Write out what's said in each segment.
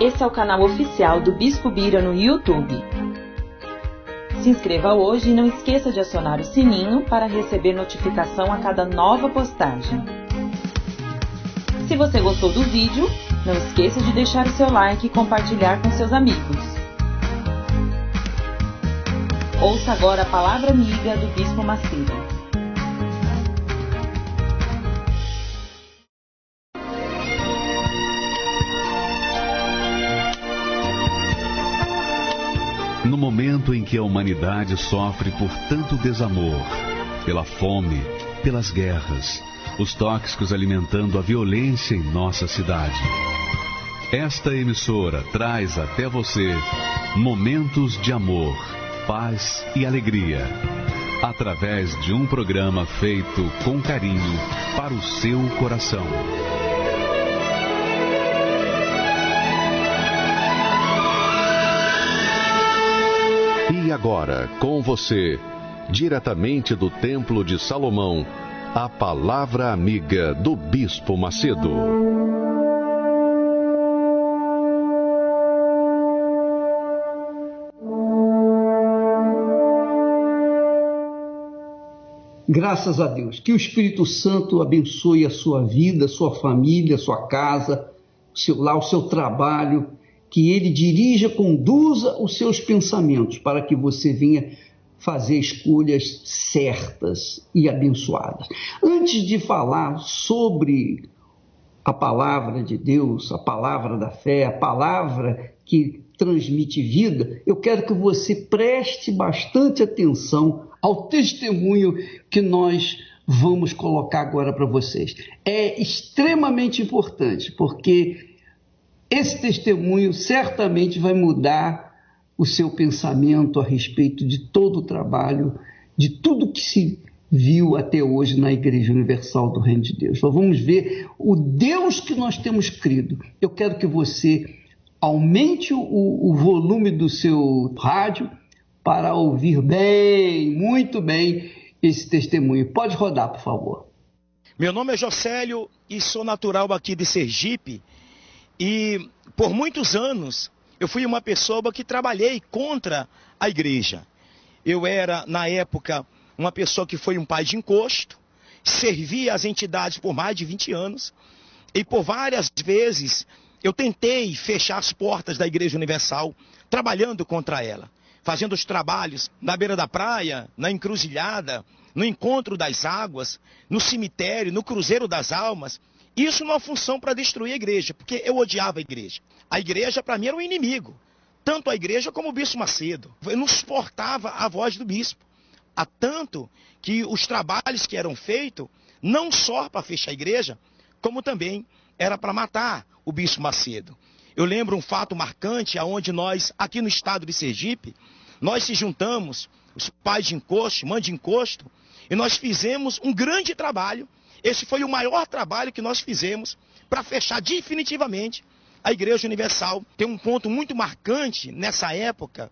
Esse é o canal oficial do Bispo Bira no YouTube. Se inscreva hoje e não esqueça de acionar o sininho para receber notificação a cada nova postagem. Se você gostou do vídeo, não esqueça de deixar o seu like e compartilhar com seus amigos. Ouça agora a palavra amiga do Bispo Macedo. No momento em que a humanidade sofre por tanto desamor, pela fome, pelas guerras, os tóxicos alimentando a violência em nossa cidade, esta emissora traz até você momentos de amor, paz e alegria, através de um programa feito com carinho para o seu coração. E agora, com você, diretamente do Templo de Salomão, a palavra amiga do Bispo Macedo. Graças a Deus. Que o Espírito Santo abençoe a sua vida, a sua família, a sua casa, o seu trabalho. Que Ele dirija, conduza os seus pensamentos para que você venha fazer escolhas certas e abençoadas. Antes de falar sobre a palavra de Deus, a palavra da fé, a palavra que transmite vida, eu quero que você preste bastante atenção ao testemunho que nós vamos colocar agora para vocês. É extremamente importante, porque esse testemunho certamente vai mudar o seu pensamento a respeito de todo o trabalho, de tudo que se viu até hoje na Igreja Universal do Reino de Deus. Nós vamos ver o Deus que nós temos crido. Eu quero que você aumente o volume do seu rádio para ouvir bem, muito bem, esse testemunho. Pode rodar, por favor. Meu nome é Jocélio e sou natural aqui de Sergipe. E por muitos anos eu fui uma pessoa que trabalhei contra a igreja. Eu era, na época, uma pessoa que foi um pai de encosto, servia as entidades por mais de 20 anos, e por várias vezes eu tentei fechar as portas da Igreja Universal, trabalhando contra ela, fazendo os trabalhos na beira da praia, na encruzilhada, no encontro das águas, no cemitério, no cruzeiro das almas. Isso numa função para destruir a igreja, porque eu odiava a igreja. A igreja para mim era um inimigo, tanto a igreja como o Bispo Macedo. Eu não suportava a voz do bispo, a tanto que os trabalhos que eram feitos, não só para fechar a igreja, como também era para matar o Bispo Macedo. Eu lembro um fato marcante, onde nós, aqui no estado de Sergipe, nós se juntamos, os pais de encosto, mãe de encosto, e nós fizemos um grande trabalho. Esse foi o maior trabalho que nós fizemos para fechar definitivamente a Igreja Universal. Tem um ponto muito marcante nessa época,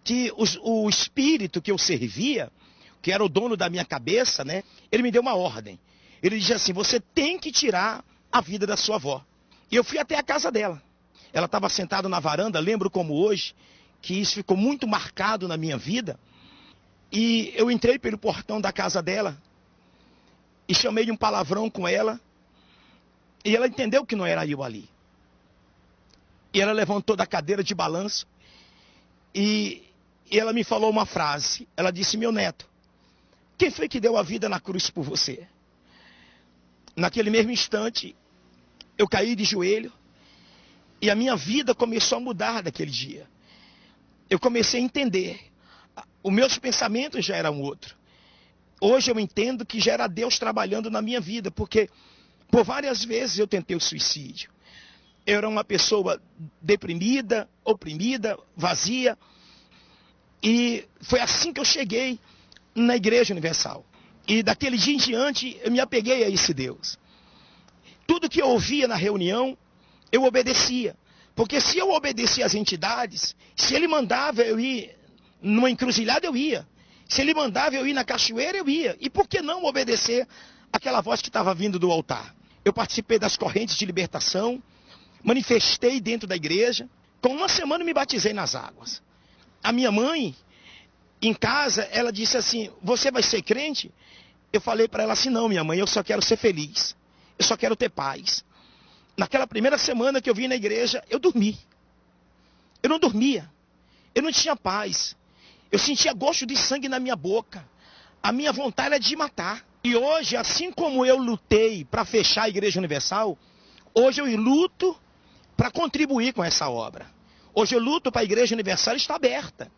que o espírito que eu servia, que era o dono da minha cabeça, né, ele me deu uma ordem. Ele disse assim: você tem que tirar a vida da sua avó. E eu fui até a casa dela. Ela estava sentada na varanda, lembro como hoje, que isso ficou muito marcado na minha vida. E eu entrei pelo portão da casa dela, e chamei um palavrão com ela, e ela entendeu que não era eu ali. E ela levantou da cadeira de balanço, e ela me falou uma frase. Ela disse: meu neto, quem foi que deu a vida na cruz por você? Naquele mesmo instante, eu caí de joelho, e a minha vida começou a mudar daquele dia. Eu comecei a entender, os meus pensamentos já eram outros. Hoje eu entendo que já era Deus trabalhando na minha vida, porque por várias vezes eu tentei o suicídio. Eu era uma pessoa deprimida, oprimida, vazia, e foi assim que eu cheguei na Igreja Universal. E daquele dia em diante eu me apeguei a esse Deus. Tudo que eu ouvia na reunião, eu obedecia. Porque se eu obedecia às entidades, se ele mandava eu ir numa encruzilhada, eu ia. Se ele mandava eu ir na cachoeira, eu ia. E por que não obedecer aquela voz que estava vindo do altar? Eu participei das correntes de libertação, manifestei dentro da igreja. Com uma semana eu me batizei nas águas. A minha mãe, em casa, ela disse assim, você vai ser crente? Eu falei para ela assim, não, minha mãe, eu só quero ser feliz. Eu só quero ter paz. Naquela primeira semana que eu vim na igreja, eu dormi. Eu não dormia. Eu não tinha paz. Eu sentia gosto de sangue na minha boca. A minha vontade era de matar. E hoje, assim como eu lutei para fechar a Igreja Universal, hoje eu luto para contribuir com essa obra. Hoje eu luto para a Igreja Universal estar aberta.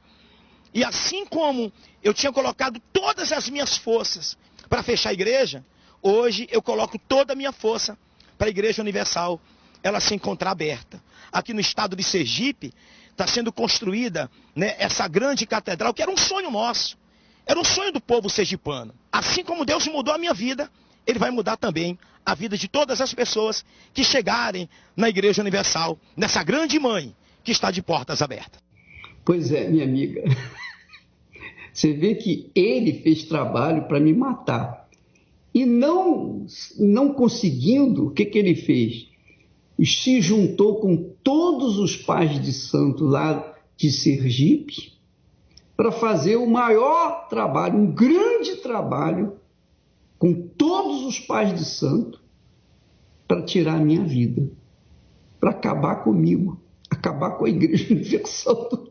E assim como eu tinha colocado todas as minhas forças para fechar a igreja, hoje eu coloco toda a minha força para a Igreja Universal ela se encontrar aberta. Aqui no estado de Sergipe está sendo construída, né, essa grande catedral, que era um sonho nosso. Era um sonho do povo sergipano. Assim como Deus mudou a minha vida, Ele vai mudar também a vida de todas as pessoas que chegarem na Igreja Universal, nessa grande mãe que está de portas abertas. Pois é, minha amiga. Você vê que ele fez trabalho para me matar. E não conseguindo, o que ele fez? Se juntou com todos os pais de santo lá de Sergipe para fazer o maior trabalho, um grande trabalho, com todos os pais de santo, para tirar a minha vida, para acabar comigo, acabar com a Igreja Universal.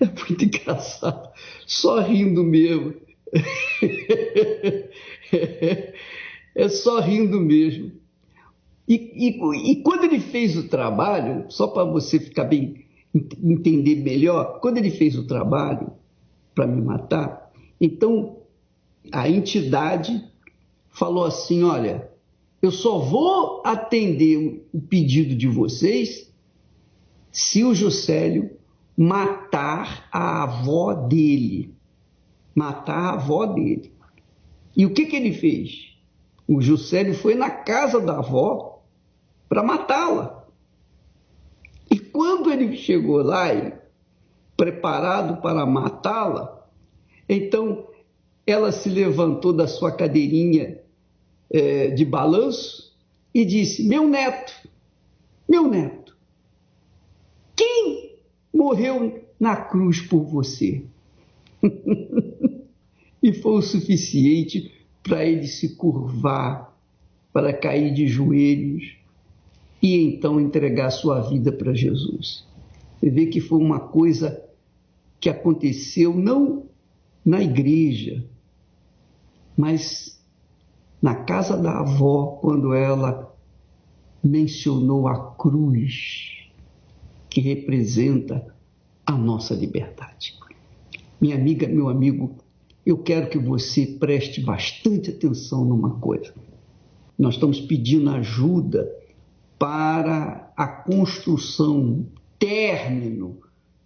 É muito engraçado, só rindo mesmo. É só rindo mesmo. E quando ele fez o trabalho, só para você ficar bem, entender melhor, quando ele fez o trabalho para me matar, então a entidade falou assim, olha, eu só vou atender o pedido de vocês se o Juscelio matar a avó dele. Matar a avó dele. E o que ele fez? O Juscelio foi na casa da avó para matá-la. E quando ele chegou lá, preparado para matá-la, então ela se levantou da sua cadeirinha de balanço e disse, meu neto, quem morreu na cruz por você? E foi o suficiente para ele se curvar, para cair de joelhos e então entregar sua vida para Jesus. Você vê que foi uma coisa que aconteceu não na igreja, mas na casa da avó, quando ela mencionou a cruz, que representa a nossa liberdade. Minha amiga, meu amigo, eu quero que você preste bastante atenção numa coisa. Nós estamos pedindo ajuda para a construção, término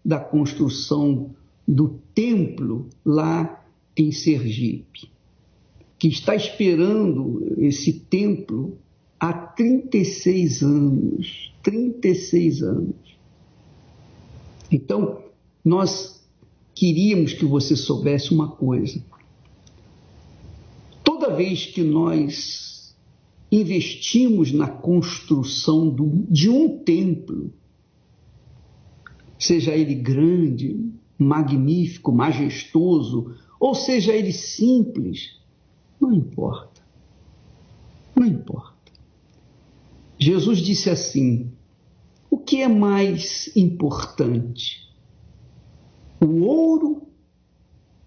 da construção do templo lá em Sergipe, que está esperando esse templo há 36 anos. 36 anos. Então, nós queríamos que você soubesse uma coisa. Toda vez que nós investimos na construção de um templo, seja ele grande, magnífico, majestoso, ou seja ele simples, não importa. Não importa. Jesus disse assim, o que é mais importante? O ouro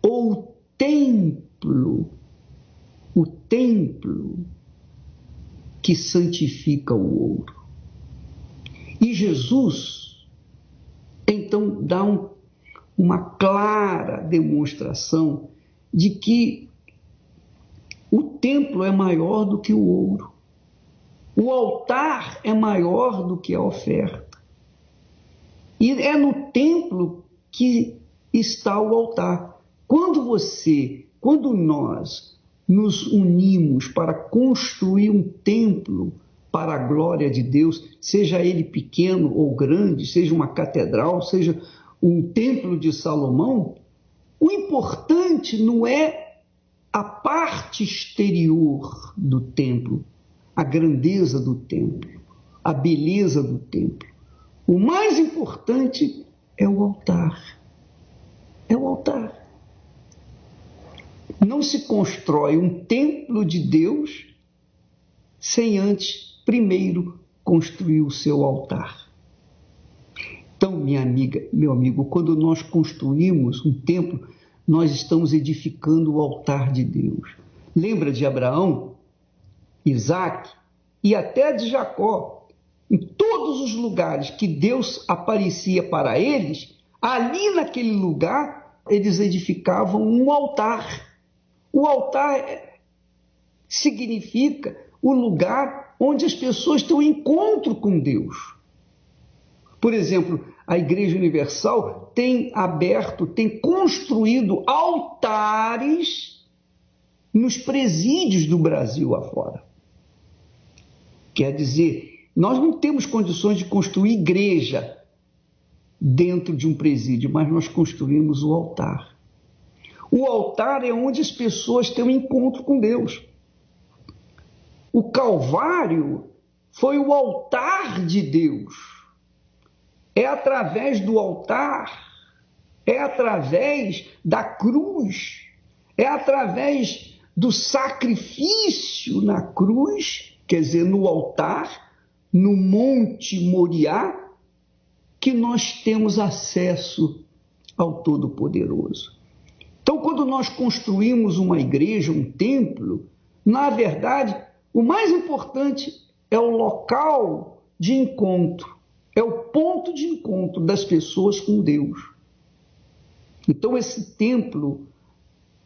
ou o templo? O templo que santifica o ouro. E Jesus, então, dá uma clara demonstração de que o templo é maior do que o ouro. O altar é maior do que a oferta. E é no templo que está o altar. Quando nós nos unimos para construir um templo para a glória de Deus, seja ele pequeno ou grande, seja uma catedral, seja um templo de Salomão, o importante não é a parte exterior do templo, a grandeza do templo. a beleza do templo. O mais importante é o altar. É o altar. Não se constrói um templo de Deus sem antes, primeiro, construir o seu altar. Então, minha amiga, meu amigo, quando nós construímos um templo, nós estamos edificando o altar de Deus. Lembra de Abraão, Isaac e até de Jacó? Em todos os lugares que Deus aparecia para eles, ali naquele lugar, eles edificavam um altar. O altar significa o lugar onde as pessoas têm um encontro com Deus. Por exemplo, a Igreja Universal tem construído altares nos presídios do Brasil afora. Quer dizer, nós não temos condições de construir igreja dentro de um presídio, mas nós construímos o altar. O altar é onde as pessoas têm um encontro com Deus. O Calvário foi o altar de Deus. É através do altar, é através da cruz, é através do sacrifício na cruz, quer dizer, no altar, no Monte Moriá, que nós temos acesso ao Todo-Poderoso. Então, quando nós construímos uma igreja, um templo, na verdade, o mais importante é o local de encontro, é o ponto de encontro das pessoas com Deus. Então, esse templo,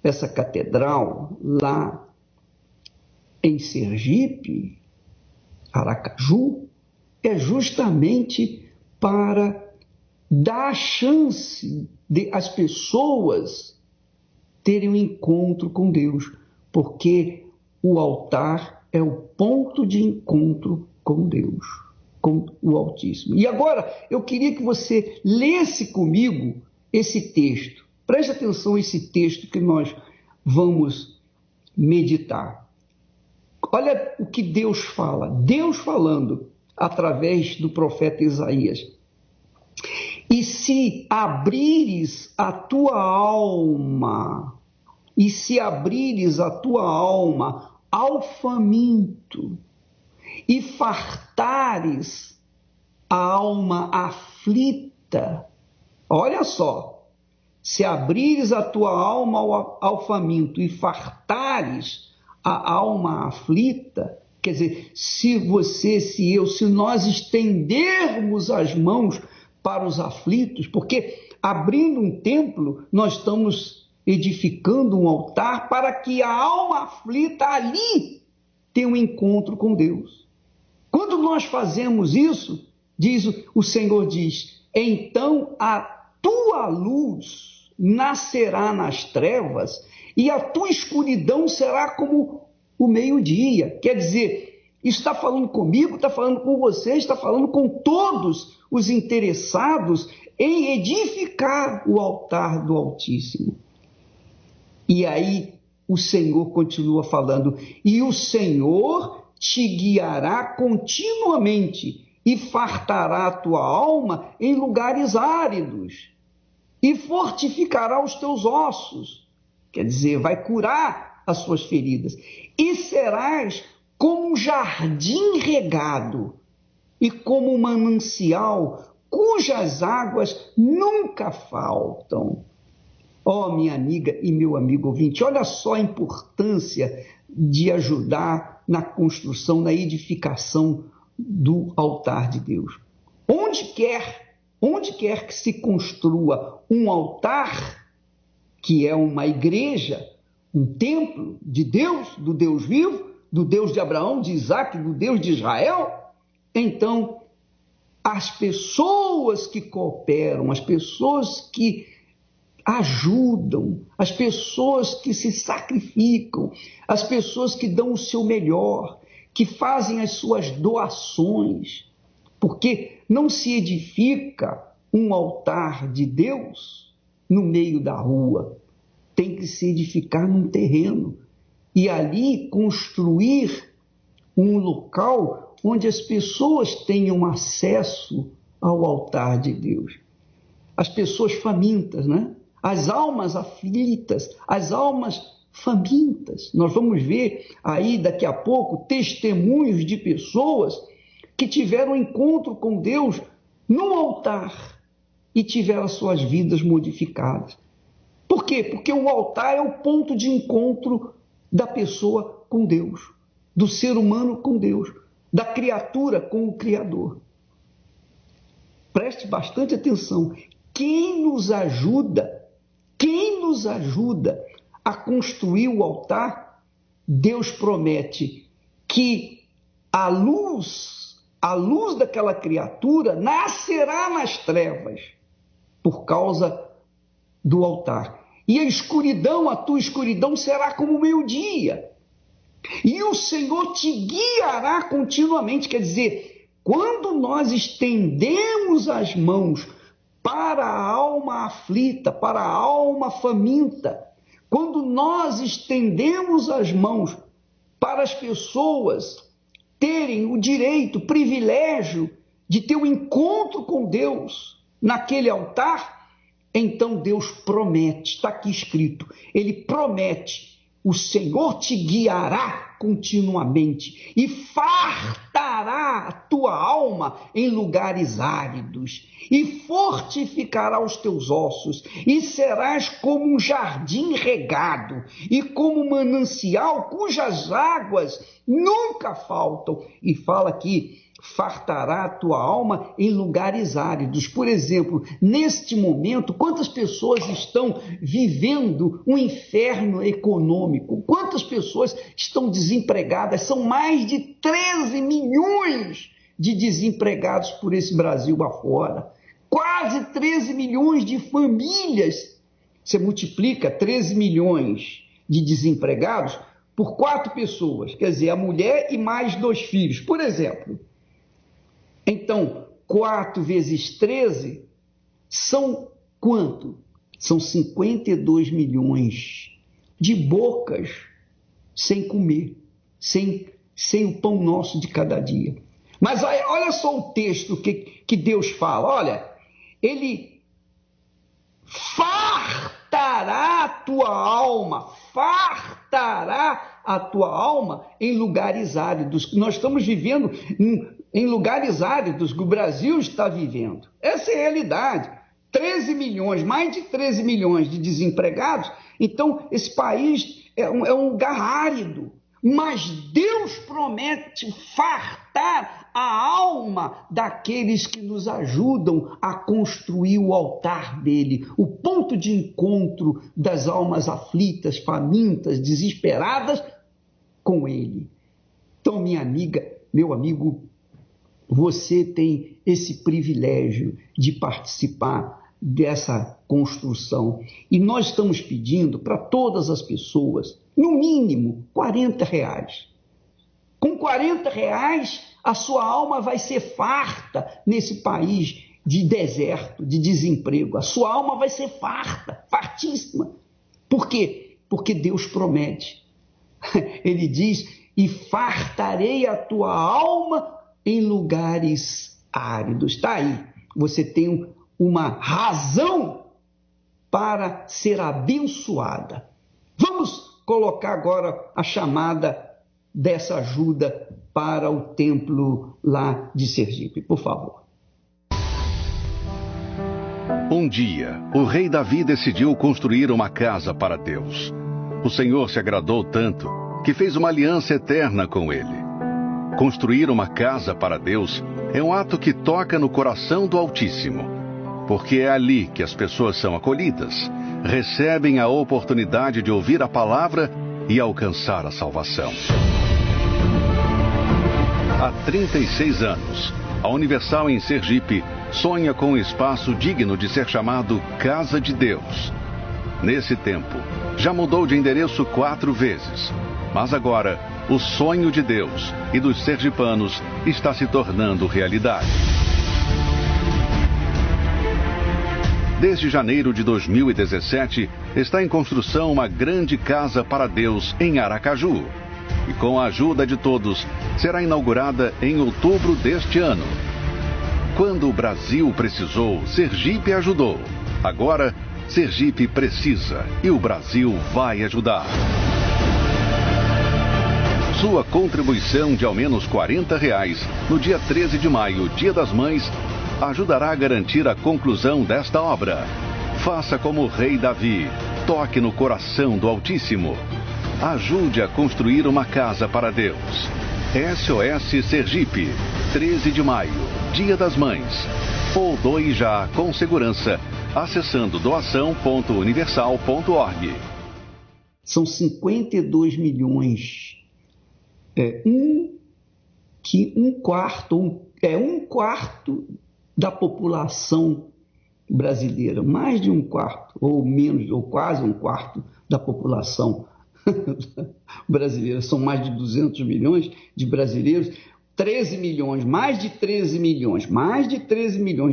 essa catedral lá em Sergipe, Aracaju, é justamente para dar a chance de as pessoas terem um encontro com Deus, porque o altar é o ponto de encontro com Deus, com o Altíssimo. E agora eu queria que você lesse comigo esse texto. Preste atenção a esse texto que nós vamos meditar. Olha o que Deus fala. Deus falando através do profeta Isaías. E se abrires a tua alma, ao faminto, e fartares a alma aflita, olha só, se abrires a tua alma ao faminto e fartares a alma aflita, quer dizer, se nós estendermos as mãos para os aflitos, porque abrindo um templo, nós estamos edificando um altar para que a alma aflita ali tenha um encontro com Deus. Quando nós fazemos isso, o Senhor diz, então a tua luz nascerá nas trevas e a tua escuridão será como o meio-dia. Quer dizer, isso está falando comigo, está falando com você, está falando com todos os interessados em edificar o altar do Altíssimo. E aí o Senhor continua falando, e o Senhor te guiará continuamente e fartará a tua alma em lugares áridos e fortificará os teus ossos. Quer dizer, vai curar as suas feridas. E serás como um jardim regado e como um manancial cujas águas nunca faltam. Ó, minha amiga e meu amigo ouvinte, olha só a importância de ajudar na construção, na edificação do altar de Deus. Onde quer que se construa um altar, que é uma igreja, um templo de Deus, do Deus vivo, do Deus de Abraão, de Isaac, do Deus de Israel, então as pessoas que cooperam, as pessoas que ajudam, as pessoas que se sacrificam, as pessoas que dão o seu melhor, que fazem as suas doações, porque não se edifica um altar de Deus no meio da rua, tem que se edificar num terreno e ali construir um local onde as pessoas tenham acesso ao altar de Deus. As pessoas famintas, né? As almas aflitas, as almas famintas. Nós vamos ver aí daqui a pouco testemunhos de pessoas que tiveram encontro com Deus no altar e tiveram as suas vidas modificadas. Por quê? Porque o altar é o ponto de encontro da pessoa com Deus, do ser humano com Deus, da criatura com o Criador. Preste bastante atenção. Quem nos ajuda a construir o altar, Deus promete que a luz daquela criatura nascerá nas trevas por causa do altar. E a tua escuridão será como o meio-dia. E o Senhor te guiará continuamente. Quer dizer, quando nós estendemos as mãos para a alma aflita, para a alma faminta, quando nós estendemos as mãos para as pessoas terem o direito, o privilégio de ter um encontro com Deus naquele altar, então Deus promete, está aqui escrito, Ele promete, o Senhor te guiará continuamente e fartará a tua alma em lugares áridos e fortificará os teus ossos e serás como um jardim regado e como um manancial cujas águas nunca faltam. E fala aqui, fartará a tua alma em lugares áridos. Por exemplo, neste momento, quantas pessoas estão vivendo um inferno econômico? Quantas pessoas estão desempregadas? São mais de 13 milhões de desempregados por esse Brasil afora. Quase 13 milhões de famílias. Você multiplica 13 milhões de desempregados por 4 pessoas. Quer dizer, a mulher e mais 2 filhos, por exemplo. Então, 4 vezes 13 são quanto? São 52 milhões de bocas sem comer, sem o pão nosso de cada dia. Mas olha só o texto que Deus fala. Olha, Ele fartará a tua alma em lugares áridos. Nós estamos vivendo em lugares áridos que o Brasil está vivendo. Essa é a realidade. 13 milhões, mais de 13 milhões de desempregados. Então, esse país é um lugar árido. Mas Deus promete fartar a alma daqueles que nos ajudam a construir o altar dele, o ponto de encontro das almas aflitas, famintas, desesperadas com ele. Então, minha amiga, meu amigo, você tem esse privilégio de participar dessa construção. E nós estamos pedindo para todas as pessoas, no mínimo, R$40. Com R$40, a sua alma vai ser farta nesse país de deserto, de desemprego. A sua alma vai ser farta, fartíssima. Por quê? Porque Deus promete. Ele diz, e fartarei a tua alma em lugares áridos. Está aí, você tem uma razão para ser abençoada. Vamos colocar agora a chamada dessa ajuda para o templo lá de Sergipe, por favor. Um dia, o rei Davi decidiu construir uma casa para Deus. O Senhor se agradou tanto que fez uma aliança eterna com ele. Construir uma casa para Deus é um ato que toca no coração do Altíssimo, porque é ali que as pessoas são acolhidas, recebem a oportunidade de ouvir a palavra e alcançar a salvação. Há 36 anos, a Universal em Sergipe sonha com um espaço digno de ser chamado Casa de Deus. Nesse tempo, já mudou de endereço 4 vezes, mas agora o sonho de Deus e dos sergipanos está se tornando realidade. Desde janeiro de 2017, está em construção uma grande casa para Deus em Aracaju. e com a ajuda de todos, será inaugurada em outubro deste ano. Quando o Brasil precisou, Sergipe ajudou. Agora, Sergipe precisa e o Brasil vai ajudar. Sua contribuição de ao menos R$40 no dia 13 de maio, Dia das Mães, ajudará a garantir a conclusão desta obra. Faça como o rei Davi, toque no coração do Altíssimo. Ajude a construir uma casa para Deus. SOS Sergipe, 13 de maio, Dia das Mães. Ou doe já com segurança, acessando doação.universal.org. São 52 milhões. Um quarto da população brasileira, mais de um quarto, ou menos, ou quase um quarto da população brasileira, são mais de 200 milhões de brasileiros, 13 milhões, mais de 13 milhões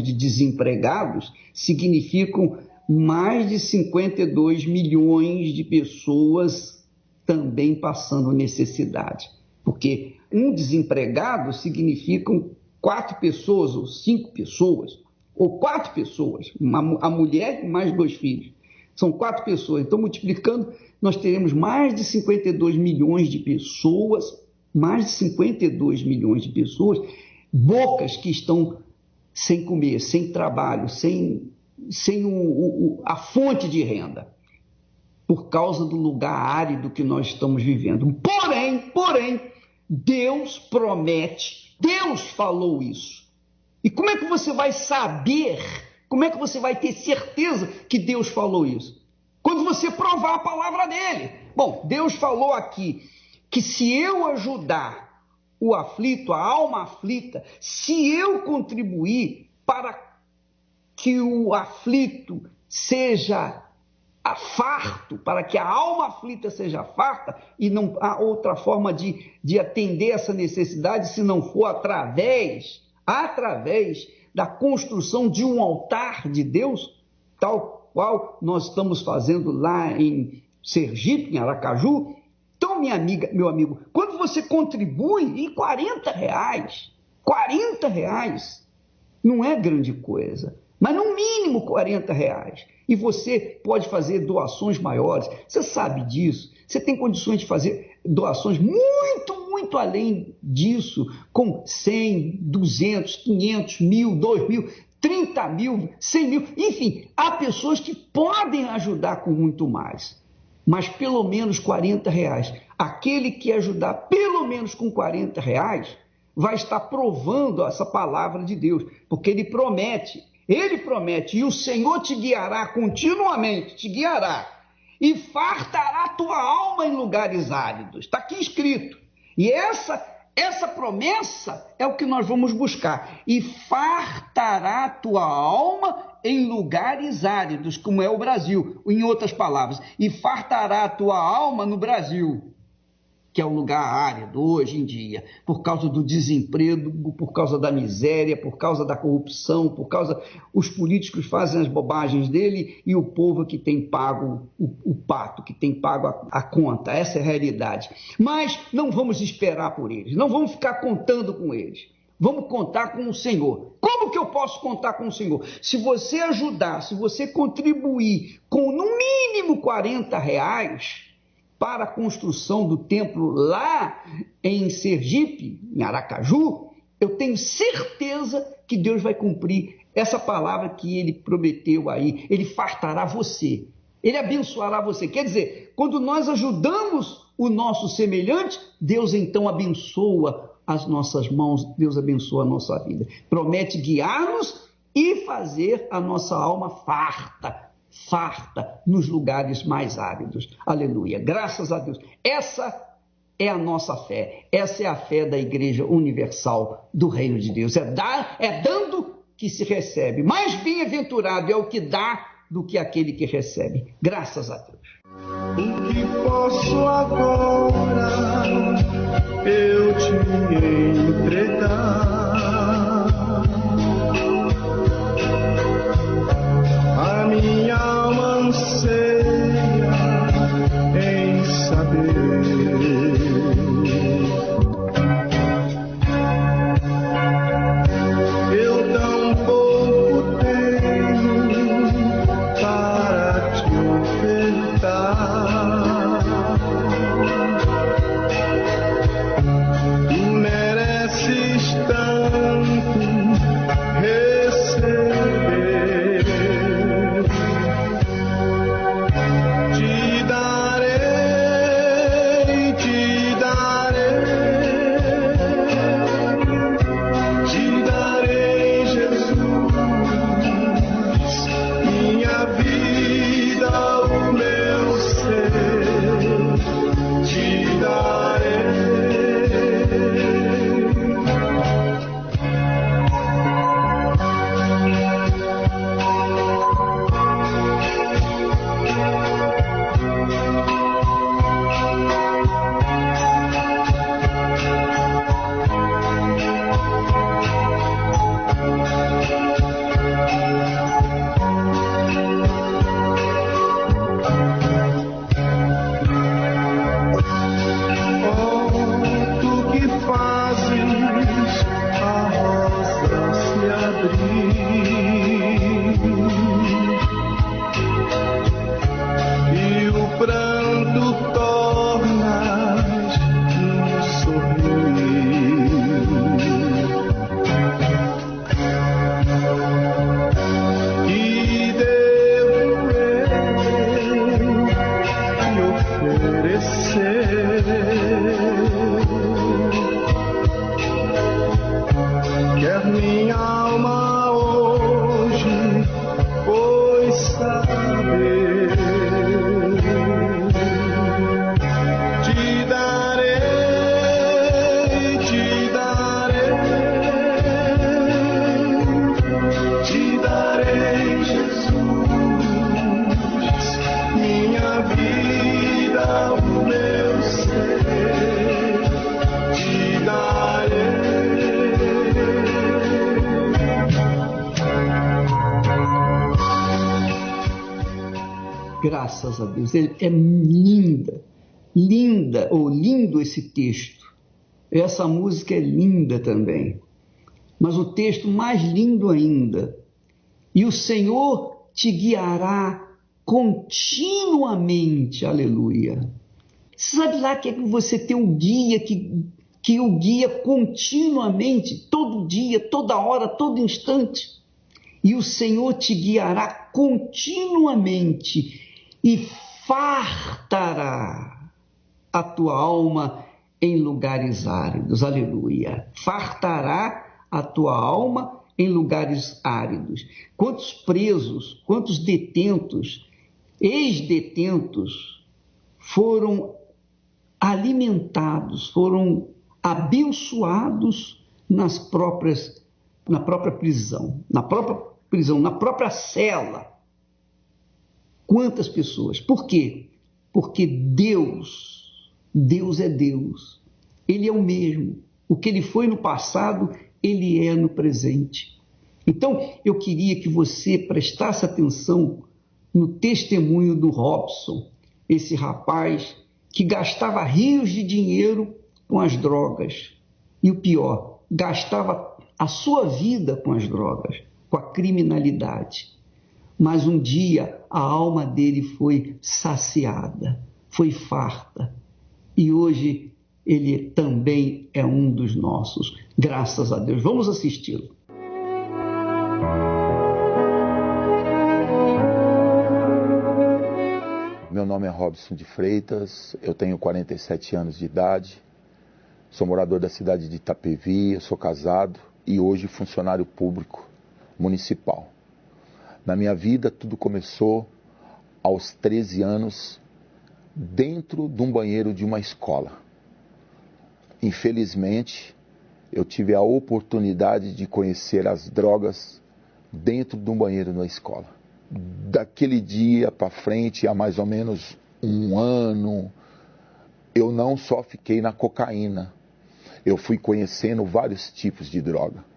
de desempregados significam mais de 52 milhões de pessoas também passando necessidade. Porque um desempregado significam 4 pessoas, ou 5 pessoas, ou 4 pessoas, a mulher e mais 2 filhos. São 4 pessoas. Então, multiplicando, nós teremos mais de 52 milhões de pessoas, bocas que estão sem comer, sem trabalho, sem a fonte de renda, por causa do lugar árido que nós estamos vivendo. Porém, Deus promete, Deus falou isso. E como é que você vai saber, como é que você vai ter certeza que Deus falou isso? Quando você provar a palavra dele. Bom, Deus falou aqui que se eu ajudar o aflito, a alma aflita, se eu contribuir para que o aflito seja farto, para que a alma aflita seja farta, e não há outra forma de atender essa necessidade se não for através da construção de um altar de Deus, tal qual nós estamos fazendo lá em Sergipe, em Aracaju. Então, minha amiga, meu amigo, quando você contribui em R$40, não é grande coisa, mas no mínimo R$40. E você pode fazer doações maiores, você sabe disso, você tem condições de fazer doações muito além disso, com 100, 200, 500, 1.000, 2.000, 30 mil, 100 mil, enfim, há pessoas que podem ajudar com muito mais, mas pelo menos R$40. Aquele que ajudar pelo menos com R$40 vai estar provando essa palavra de Deus, porque ele promete, e o Senhor te guiará continuamente, te guiará, e fartará a tua alma em lugares áridos. Está aqui escrito. E essa promessa é o que nós vamos buscar. E fartará a tua alma em lugares áridos, como é o Brasil. Em outras palavras, e fartará a tua alma no Brasil, que é um lugar árido hoje em dia, por causa do desemprego, por causa da miséria, por causa da corrupção, por causa os políticos fazem as bobagens dele e o povo que tem pago o pato, que tem pago a conta. Essa é a realidade. Mas não vamos esperar por eles, não vamos ficar contando com eles. Vamos contar com o Senhor. Como que eu posso contar com o Senhor? Se você ajudar, se você contribuir com no mínimo R$40 para a construção do templo lá em Sergipe, em Aracaju, eu tenho certeza que Deus vai cumprir essa palavra que ele prometeu aí. Ele fartará você, ele abençoará você. Quer dizer, quando nós ajudamos o nosso semelhante, Deus então abençoa as nossas mãos, Deus abençoa a nossa vida. Promete guiar-nos e fazer a nossa alma farta nos lugares mais áridos. Aleluia, graças a Deus. Essa é a nossa fé, essa é a fé da Igreja Universal do Reino de Deus. É dando que se recebe. Mais bem-aventurado é o que dá do que aquele que recebe. Graças a Deus. O que posso agora eu te entregar? A minha alma anseia em saber minha alma hoje pois saber. Te darei, te darei, te darei, Jesus, minha vida, o meu ser, te darei. Graças a Deus, é linda, linda, ou lindo esse texto. Essa música é linda também, mas o texto mais lindo ainda. E o Senhor te guiará continuamente, aleluia. Sabe lá que é que você tem um guia que o guia continuamente, todo dia, toda hora, todo instante. E o Senhor te guiará continuamente e fartará a tua alma em lugares áridos. Aleluia. Fartará a tua alma em lugares áridos. Quantos presos, quantos detentos, ex-detentos foram alimentados, foram abençoados na própria prisão, na própria cela. Quantas pessoas? Por quê? Porque Deus é Deus. Ele é o mesmo. O que ele foi no passado, ele é no presente. Então, eu queria que você prestasse atenção no testemunho do Robson, esse rapaz que gastava rios de dinheiro com as drogas. E o pior, gastava a sua vida com as drogas, com a criminalidade. Mas um dia a alma dele foi saciada, foi farta. E hoje ele também é um dos nossos. Graças a Deus. Vamos assisti-lo. Meu nome é Robson de Freitas, eu tenho 47 anos de idade, sou morador da cidade de Itapevi, eu sou casado e hoje funcionário público municipal. Na minha vida, tudo começou aos 13 anos, dentro de um banheiro de uma escola. Infelizmente, eu tive a oportunidade de conhecer as drogas dentro de um banheiro na escola. Daquele dia para frente, há mais ou menos um ano, eu não só fiquei na cocaína, eu fui conhecendo vários tipos de droga.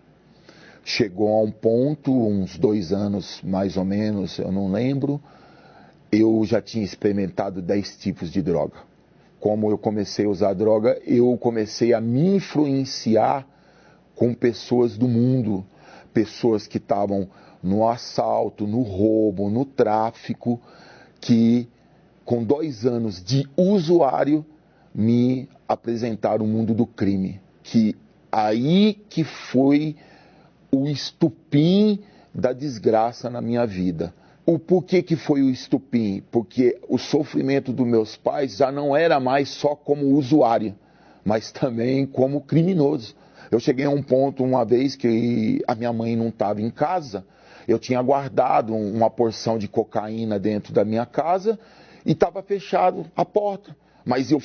Chegou a um ponto, uns 2 anos mais ou menos, eu não lembro, eu já tinha experimentado 10 tipos de droga. Como eu comecei a usar droga, eu comecei a me influenciar com pessoas do mundo, pessoas que estavam no assalto, no roubo, no tráfico, que com 2 anos de usuário me apresentaram o mundo do crime. Que aí que foi o estupim da desgraça na minha vida. O porquê que foi o estupim? Porque o sofrimento dos meus pais já não era mais só como usuário, mas também como criminoso. Eu cheguei a um ponto uma vez que a minha mãe não estava em casa, eu tinha guardado uma porção de cocaína dentro da minha casa e estava fechado a porta. Mas eu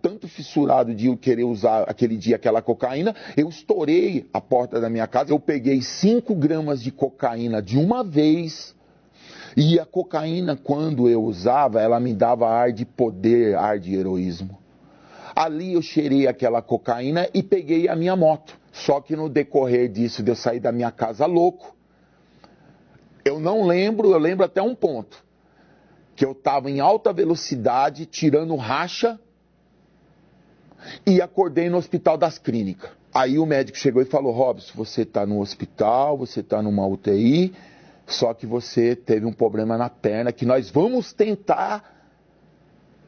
tanto fissurado de eu querer usar aquele dia aquela cocaína, eu estourei a porta da minha casa, eu peguei 5 gramas de cocaína de uma vez, e a cocaína, quando eu usava, ela me dava ar de poder, ar de heroísmo. Ali eu cheirei aquela cocaína e peguei a minha moto. Só que no decorrer disso, de eu sair da minha casa louco, eu lembro até um ponto. Que eu estava em alta velocidade, tirando racha, e acordei no Hospital das Clínicas. Aí o médico chegou e falou: Robson, você está no hospital, você está numa UTI, só que você teve um problema na perna, que nós vamos tentar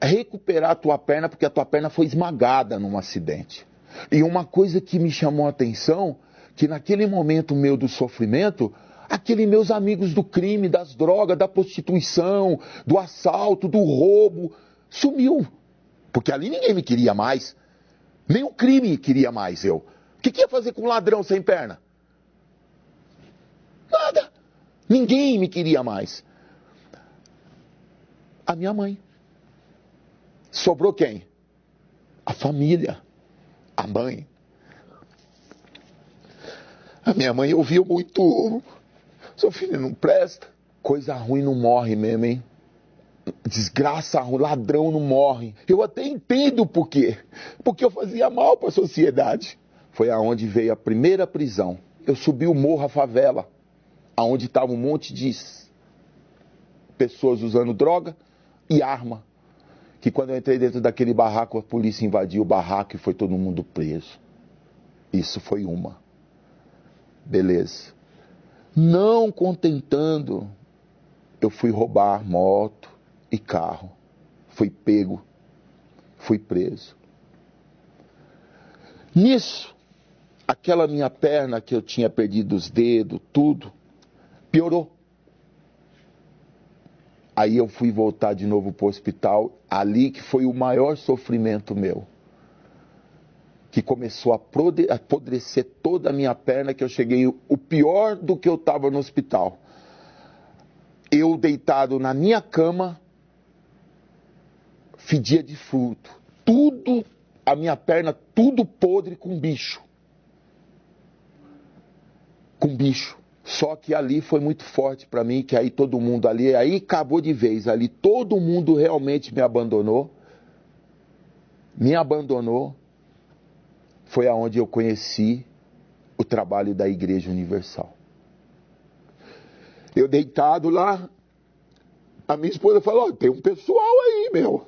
recuperar a tua perna, porque a tua perna foi esmagada num acidente. E uma coisa que me chamou a atenção, que naquele momento meu do sofrimento, aqueles meus amigos do crime, das drogas, da prostituição, do assalto, do roubo, sumiu. Porque ali ninguém me queria mais. Nem o crime queria mais eu. O que ia fazer com um ladrão sem perna? Ninguém me queria mais. A minha mãe. Sobrou quem? A família. A mãe. A minha mãe ouviu muito: seu filho não presta. Coisa ruim não morre mesmo, hein? Desgraça ruim, ladrão não morre. Eu até entendo por quê. Porque eu fazia mal para a sociedade. Foi aonde veio a primeira prisão. Eu subi o morro, a favela, aonde estava um monte de pessoas usando droga e arma. Que quando eu entrei dentro daquele barraco, a polícia invadiu o barraco e foi todo mundo preso. Isso foi uma. Beleza. Não contentando, eu fui roubar moto e carro. Fui pego. Fui preso. Nisso, aquela minha perna que eu tinha perdido os dedos, tudo, piorou. Aí eu fui voltar de novo para o hospital, ali que foi o maior sofrimento meu. Que começou a apodrecer toda a minha perna, que eu cheguei o pior do que eu estava no hospital. Eu deitado na minha cama, fedia de fruto. Tudo, a minha perna, tudo podre com bicho. Com bicho. Só que ali foi muito forte para mim, que aí todo mundo ali, aí acabou de vez, ali todo mundo realmente me abandonou. Me abandonou. Foi aonde eu conheci o trabalho da Igreja Universal. Eu deitado lá, a minha esposa falou: tem um pessoal aí, meu.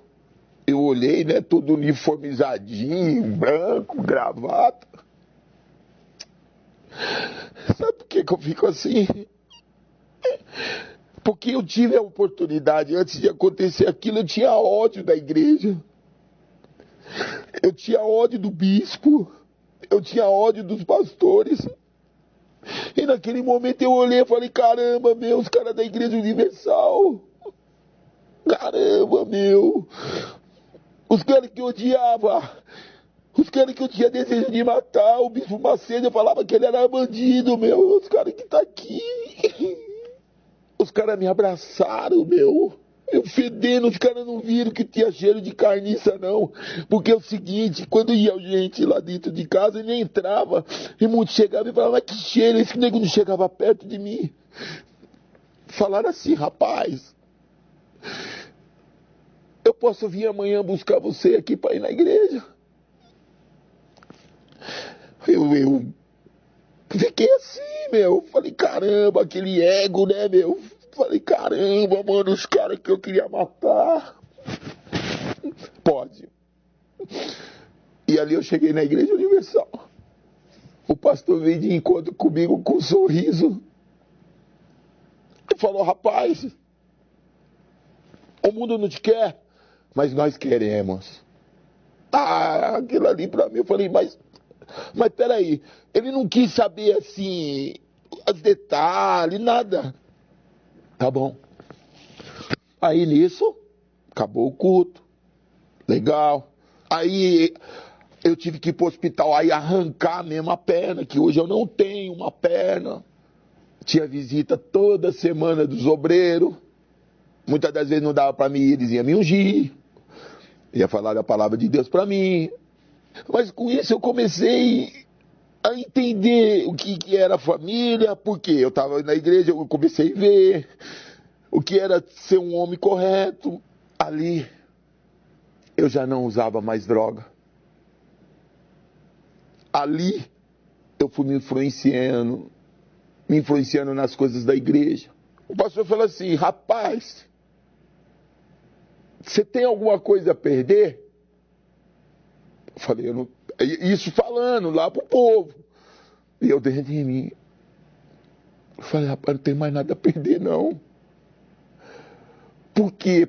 Eu olhei, né, tudo uniformizadinho, branco, gravata. Sabe por que eu fico assim? Porque eu tive a oportunidade, antes de acontecer aquilo, eu tinha ódio da igreja. Eu tinha ódio do bispo. Eu tinha ódio dos pastores. E naquele momento eu olhei e falei: caramba, meu, os caras da Igreja Universal. Caramba, meu. Os caras que eu odiava. Os caras que eu tinha desejo de matar. O bispo Macedo, eu falava que ele era bandido, meu. Os caras que tá aqui. Os caras me abraçaram, meu. Eu fedendo, os caras não viram que tinha cheiro de carniça, não. Porque é o seguinte, quando ia gente lá dentro de casa, ele entrava. E muitos chegavam e falavam: mas que cheiro, esse nego não chegava perto de mim. Falaram assim: rapaz, eu posso vir amanhã buscar você aqui para ir na igreja? Eu fiquei assim, meu. Falei: caramba, aquele ego, né, meu? Falei: caramba, mano, os caras que eu queria matar. Pode. E ali eu cheguei na Igreja Universal. O pastor veio de encontro comigo com um sorriso. E falou: rapaz, o mundo não te quer, mas nós queremos. Ah, aquilo ali pra mim, eu falei: mas peraí, ele não quis saber assim, os detalhes, nada. Tá bom. Aí nisso, acabou o culto. Legal. Aí eu tive que ir pro hospital, aí arrancar mesmo a perna, que hoje eu não tenho uma perna. Tinha visita toda semana dos obreiros. Muitas das vezes não dava pra mim ir, eles iam me ungir. Ia falar a palavra de Deus pra mim. Mas com isso eu comecei a entender o que era família, porque eu estava na igreja, eu comecei a ver o que era ser um homem correto. Ali, eu já não usava mais droga. Ali, eu fui me influenciando nas coisas da igreja. O pastor falou assim: rapaz, você tem alguma coisa a perder? Eu falei: eu não... Isso falando lá pro povo. E eu dentro de mim, eu falei: rapaz, não tem mais nada a perder, não. Por quê?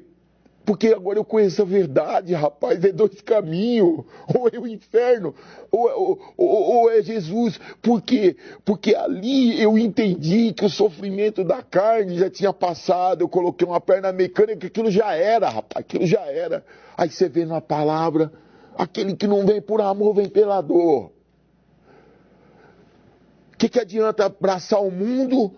Porque agora eu conheço a verdade, rapaz. É dois caminhos. Ou é o inferno, ou é Jesus. Por quê? Porque ali eu entendi que o sofrimento da carne já tinha passado. Eu coloquei uma perna mecânica, aquilo já era, rapaz. Aquilo já era. Aí você vê na palavra: aquele que não vem por amor, vem pela dor. O que adianta abraçar o mundo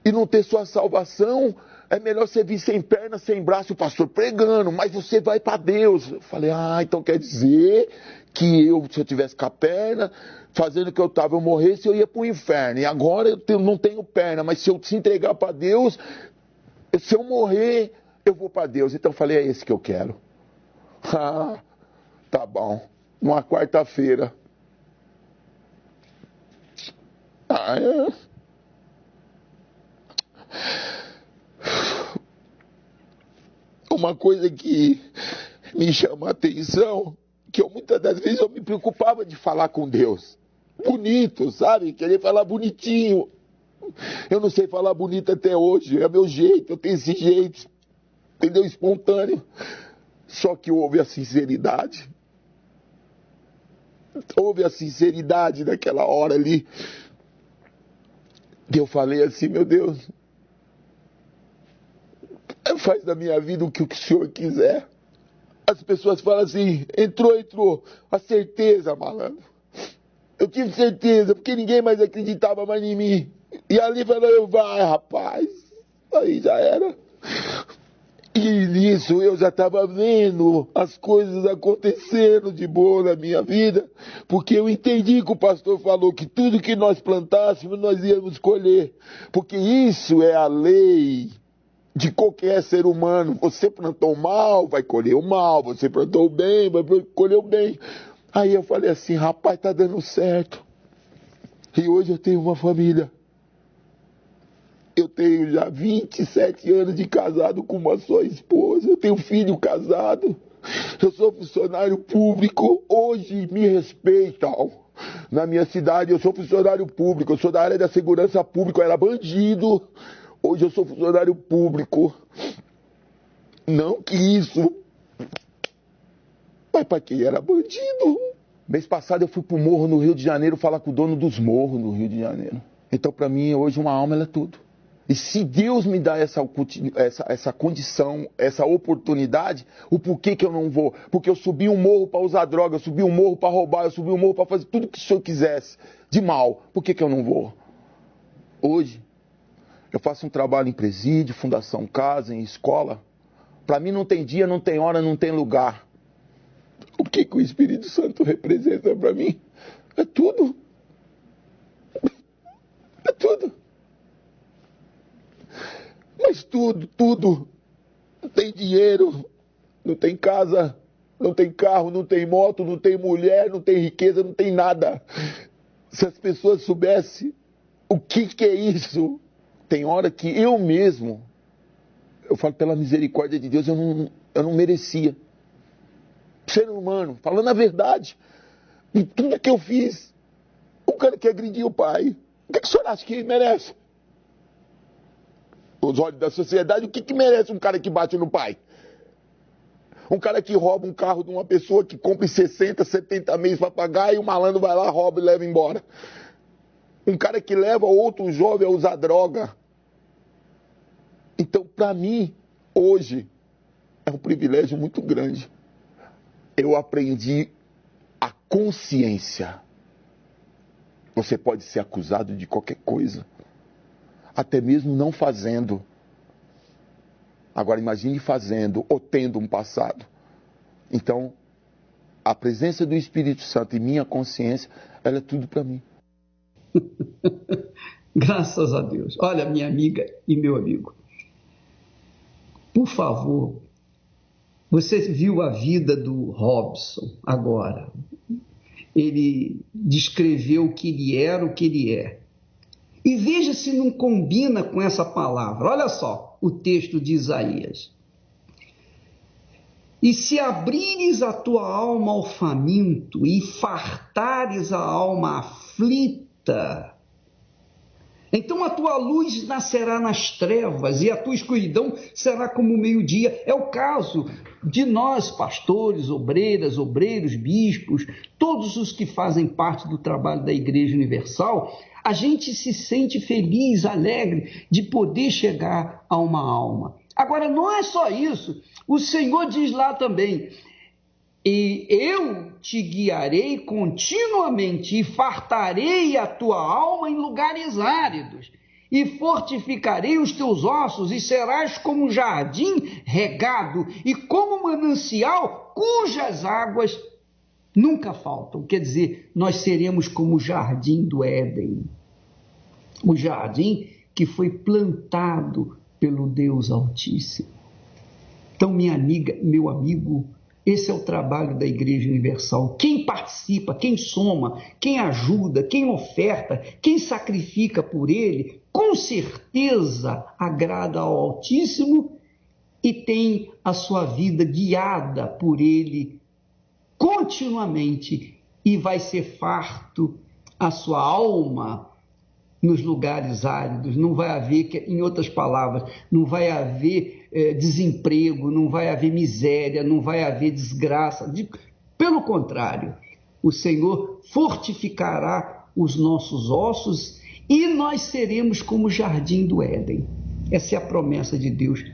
e não ter sua salvação, é melhor você vir sem perna, sem braço, o pastor pregando, mas você vai para Deus. Eu falei, então quer dizer que se eu tivesse com a perna, fazendo o que eu estava, eu morresse, eu ia para o inferno. E agora eu não tenho perna, mas se eu se entregar para Deus, se eu morrer, eu vou para Deus. Então eu falei, é esse que eu quero. Tá bom. Numa quarta-feira. Uma coisa que me chama a atenção, que muitas das vezes eu me preocupava de falar com Deus. Bonito, sabe? Querer falar bonitinho. Eu não sei falar bonito até hoje, é meu jeito, eu tenho esse jeito, entendeu? Espontâneo. Só que houve a sinceridade. Houve a sinceridade naquela hora ali. E eu falei assim, meu Deus, faz da minha vida o que o Senhor quiser. As pessoas falam assim, entrou. A certeza, malandro. Eu tive certeza, porque ninguém mais acreditava mais em mim. E ali falou, vai, rapaz. Aí já era. E nisso eu já estava vendo as coisas acontecendo de boa na minha vida, porque eu entendi que o pastor falou que tudo que nós plantássemos nós íamos colher, porque isso é a lei de qualquer ser humano. Você plantou o mal, vai colher o mal, você plantou o bem, vai colher o bem. Aí eu falei assim, rapaz, tá dando certo. E hoje eu tenho uma família. Eu tenho já 27 anos de casado com uma só esposa. Eu tenho um filho casado. Eu sou funcionário público. Hoje me respeitam. Na minha cidade eu sou funcionário público. Eu sou da área da segurança pública. Eu era bandido. Hoje eu sou funcionário público. Não que isso... Mas para quem era bandido? Mês passado eu fui pro morro no Rio de Janeiro falar com o dono dos morros no Rio de Janeiro. Então para mim hoje uma alma ela é tudo. E se Deus me dá essa condição, essa oportunidade, o porquê que eu não vou? Porque eu subi um morro para usar droga, eu subi um morro para roubar, eu subi um morro para fazer tudo que o Senhor quisesse de mal. Por que eu não vou? Hoje, eu faço um trabalho em presídio, fundação casa, em escola. Para mim não tem dia, não tem hora, não tem lugar. O que o Espírito Santo representa para mim? É tudo. É tudo. Mas tudo. Não tem dinheiro, não tem casa, não tem carro, não tem moto, não tem mulher, não tem riqueza, não tem nada. Se as pessoas soubessem o que é isso, tem hora que eu mesmo, eu falo pela misericórdia de Deus, eu não merecia. Ser humano, falando a verdade, em tudo que eu fiz, o cara que agrediu o pai, o que o senhor acha que ele merece? Os olhos da sociedade, o que merece um cara que bate no pai? Um cara que rouba um carro de uma pessoa que compra em 60, 70 meses para pagar e o malandro vai lá, rouba e leva embora. Um cara que leva outro jovem a usar droga. Então, para mim, hoje, é um privilégio muito grande. Eu aprendi a consciência. Você pode ser acusado de qualquer coisa. Até mesmo não fazendo. Agora imagine fazendo ou tendo um passado. Então, a presença do Espírito Santo em minha consciência, ela é tudo para mim. Graças a Deus. Olha, minha amiga e meu amigo, por favor, você viu a vida do Robson agora. Ele descreveu o que ele era, o que ele é. E veja se não combina com essa palavra. Olha só o texto de Isaías. E se abrires a tua alma ao faminto e fartares a alma aflita, então a tua luz nascerá nas trevas e a tua escuridão será como o meio-dia. É o caso de nós, pastores, obreiras, obreiros, bispos, todos os que fazem parte do trabalho da Igreja Universal. A gente se sente feliz, alegre de poder chegar a uma alma. Agora, não é só isso. O Senhor diz lá também, e eu te guiarei continuamente e fartarei a tua alma em lugares áridos e fortificarei os teus ossos, e serás como um jardim regado, e como um manancial cujas águas nunca faltam. Quer dizer, nós seremos como o jardim do Éden, o jardim que foi plantado pelo Deus Altíssimo. Então, minha amiga, meu amigo, esse é o trabalho da Igreja Universal. Quem participa, quem soma, quem ajuda, quem oferta, quem sacrifica por ele, com certeza agrada ao Altíssimo e tem a sua vida guiada por ele continuamente, e vai ser farto a sua alma nos lugares áridos. Não vai haver, em outras palavras, não vai haver desemprego, não vai haver miséria, não vai haver desgraça. Pelo contrário, o Senhor fortificará os nossos ossos e nós seremos como o jardim do Éden. Essa é a promessa de Deus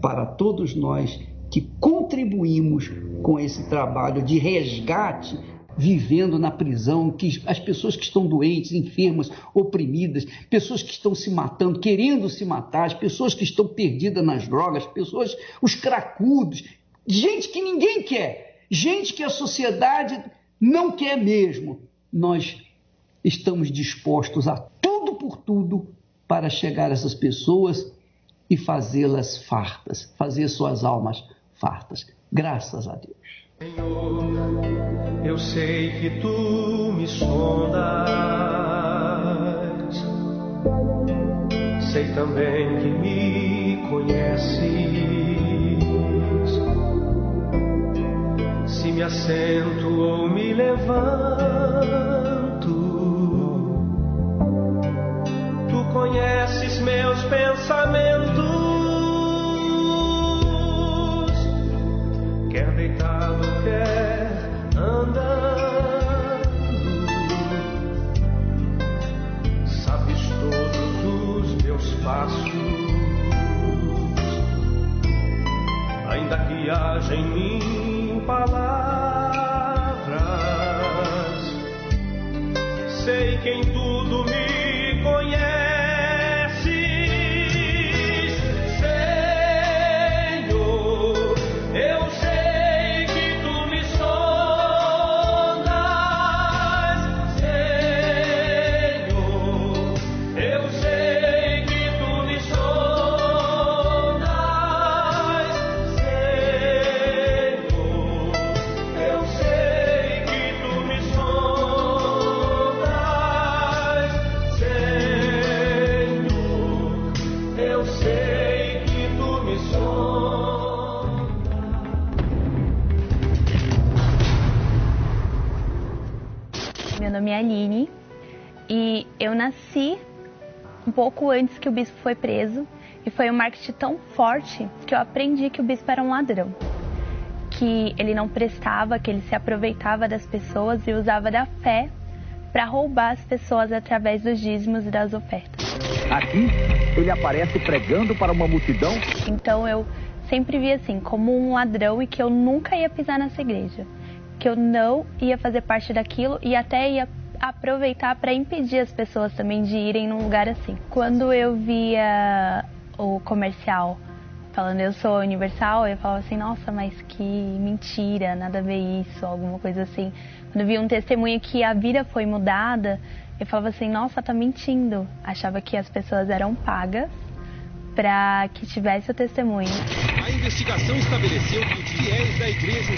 para todos nós que contribuímos com esse trabalho de resgate, vivendo na prisão, que as pessoas que estão doentes, enfermas, oprimidas, pessoas que estão se matando, querendo se matar, as pessoas que estão perdidas nas drogas, pessoas, os cracudos, gente que ninguém quer, gente que a sociedade não quer mesmo. Nós estamos dispostos a tudo por tudo para chegar a essas pessoas e fazê-las fartas, fazer suas almas fartas. Graças a Deus. Senhor, eu sei que tu me sondas, sei também que me conheces. Se me assento ou me levanto, tu conheces meus pensamentos. Quer deitado, quer andando, sabes todos os meus passos. Ainda que haja em mim palavras, sei que em tudo me conheces. Meu nome é Aline e eu nasci um pouco antes que o bispo foi preso, e foi um marketing tão forte que eu aprendi que o bispo era um ladrão, que ele não prestava, que ele se aproveitava das pessoas e usava da fé para roubar as pessoas através dos dízimos e das ofertas. Aqui ele aparece pregando para uma multidão. Então eu sempre vi assim como um ladrão e que eu nunca ia pisar nessa igreja, que eu não ia fazer parte daquilo e até ia aproveitar para impedir as pessoas também de irem num lugar assim. Quando eu via o comercial falando eu sou universal, eu falava assim, nossa, mas que mentira, nada a ver isso, alguma coisa assim. Quando eu via um testemunho que a vida foi mudada, eu falava assim, nossa, tá mentindo. Achava que as pessoas eram pagas para que tivesse o testemunho. A investigação estabeleceu que os fiéis da igreja...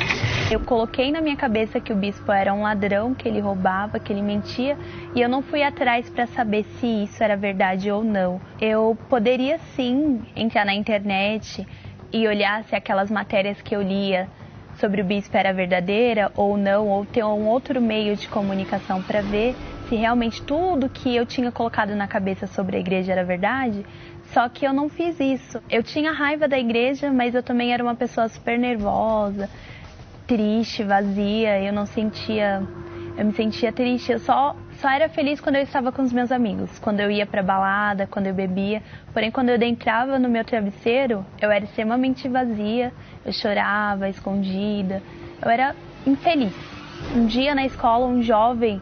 Eu coloquei na minha cabeça que o bispo era um ladrão, que ele roubava, que ele mentia, e eu não fui atrás para saber se isso era verdade ou não. Eu poderia sim entrar na internet e olhar se aquelas matérias que eu lia sobre o bispo era verdadeira ou não, ou ter um outro meio de comunicação para ver se realmente tudo que eu tinha colocado na cabeça sobre a igreja era verdade. Só que eu não fiz isso. Eu tinha raiva da igreja, mas eu também era uma pessoa super nervosa, triste, vazia. Eu me sentia triste. Eu só era feliz quando eu estava com os meus amigos, quando eu ia pra balada, quando eu bebia. Porém, quando eu entrava no meu travesseiro, eu era extremamente vazia. Eu chorava, escondida. Eu era infeliz. Um dia na escola, um jovem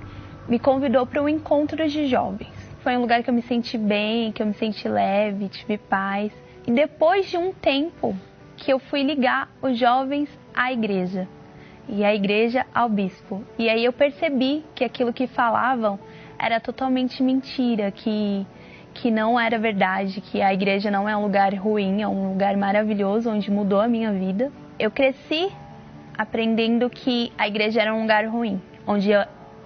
me convidou para um encontro de jovens. foi um lugar que eu me senti bem, que eu me senti leve, tive paz. E depois de um tempo que eu fui ligar os jovens à igreja e a igreja ao bispo. E aí eu percebi que aquilo que falavam era totalmente mentira, que não era verdade, que a igreja não é um lugar ruim, é um lugar maravilhoso, onde mudou a minha vida. Eu cresci aprendendo que a igreja era um lugar ruim, onde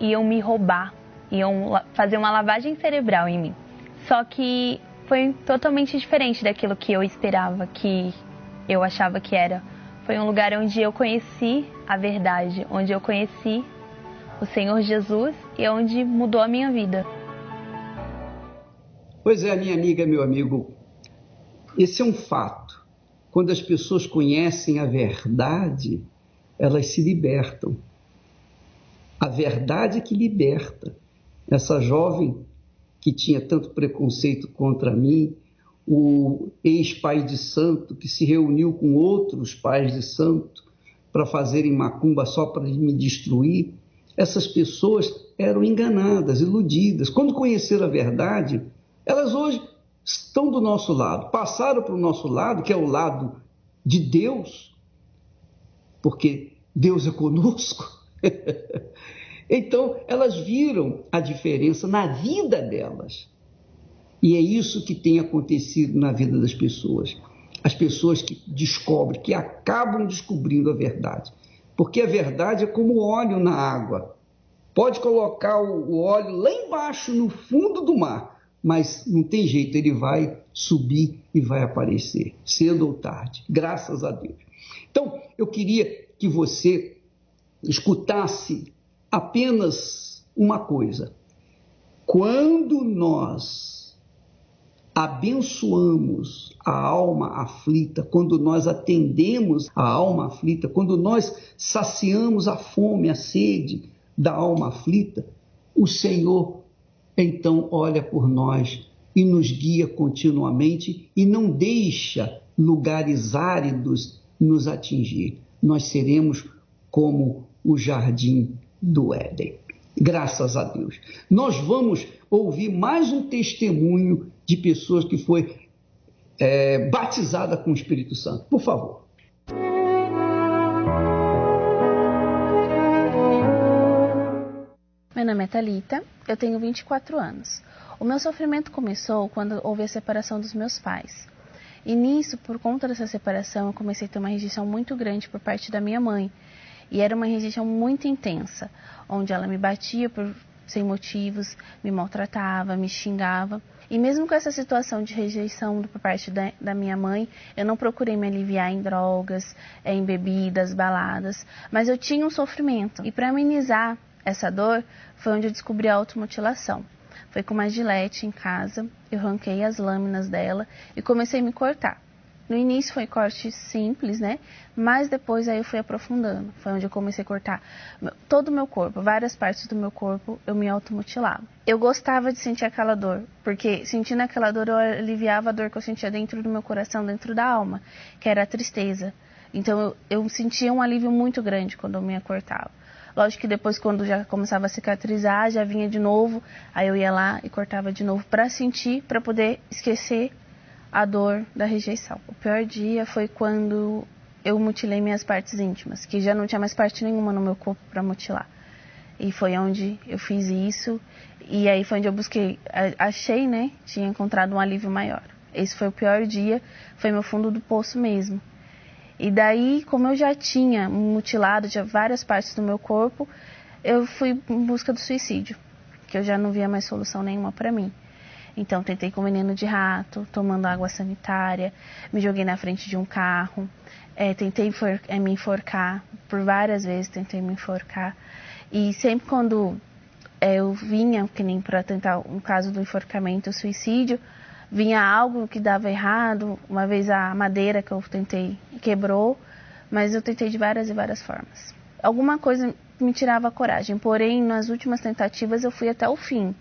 iam me roubar, iam fazer uma lavagem cerebral em mim. Só que foi totalmente diferente daquilo que eu esperava, que eu achava que era. Foi um lugar onde eu conheci a verdade, onde eu conheci o Senhor Jesus e onde mudou a minha vida. Pois é, minha amiga, meu amigo, esse é um fato. Quando as pessoas conhecem a verdade, elas se libertam. A verdade que liberta. Essa jovem que tinha tanto preconceito contra mim, o ex-pai de santo que se reuniu com outros pais de santo para fazerem macumba só para me destruir, essas pessoas eram enganadas, iludidas. Quando conheceram a verdade, elas hoje estão do nosso lado, passaram para o nosso lado, que é o lado de Deus, porque Deus é conosco. Então, elas viram a diferença na vida delas. E é isso que tem acontecido na vida das pessoas. As pessoas que descobrem, que acabam descobrindo a verdade. Porque a verdade é como óleo na água. Pode colocar o óleo lá embaixo, no fundo do mar, mas não tem jeito, ele vai subir e vai aparecer, cedo ou tarde, graças a Deus. Então, eu queria que você escutasse apenas uma coisa. Quando nós abençoamos a alma aflita, quando nós atendemos a alma aflita, quando nós saciamos a fome, a sede da alma aflita, o Senhor então olha por nós e nos guia continuamente e não deixa lugares áridos nos atingir. Nós seremos como o jardim do Éden. Graças a Deus. Nós vamos ouvir mais um testemunho de pessoas que foi batizada com o Espírito Santo. Por favor. Meu nome é Thalita, eu tenho 24 anos. O meu sofrimento começou quando houve a separação dos meus pais. E nisso, por conta dessa separação, eu comecei a ter uma rejeição muito grande por parte da minha mãe. E era uma rejeição muito intensa, onde ela me batia sem motivos, me maltratava, me xingava. E mesmo com essa situação de rejeição por parte da minha mãe, eu não procurei me aliviar em drogas, em bebidas, baladas, mas eu tinha um sofrimento. E para amenizar essa dor, foi onde eu descobri a automutilação. Foi com uma gilete em casa, eu arranquei as lâminas dela e comecei a me cortar. No início foi corte simples, né? Mas depois aí eu fui aprofundando. Foi onde eu comecei a cortar todo o meu corpo, várias partes do meu corpo, eu me automutilava. Eu gostava de sentir aquela dor, porque sentindo aquela dor eu aliviava a dor que eu sentia dentro do meu coração, dentro da alma, que era a tristeza. Então eu sentia um alívio muito grande quando eu me cortava. Lógico que depois, quando já começava a cicatrizar, já vinha de novo, aí eu ia lá e cortava de novo para sentir, para poder esquecer a dor da rejeição. O pior dia foi quando eu mutilei minhas partes íntimas, que já não tinha mais parte nenhuma no meu corpo para mutilar. E foi onde eu fiz isso, e aí foi onde eu busquei, achei, né, tinha encontrado um alívio maior. Esse foi o pior dia, foi meu fundo do poço mesmo. E daí, como eu já tinha mutilado já várias partes do meu corpo, eu fui em busca do suicídio, que eu já não via mais solução nenhuma para mim. Então, tentei com veneno de rato, tomando água sanitária, me joguei na frente de um carro, tentei me enforcar, por várias vezes tentei me enforcar. E sempre quando eu vinha, que nem para tentar um caso do enforcamento, o suicídio, vinha algo que dava errado. Uma vez a madeira que eu tentei quebrou, mas eu tentei de várias e várias formas. Alguma coisa me tirava a coragem, porém nas últimas tentativas eu fui até o fim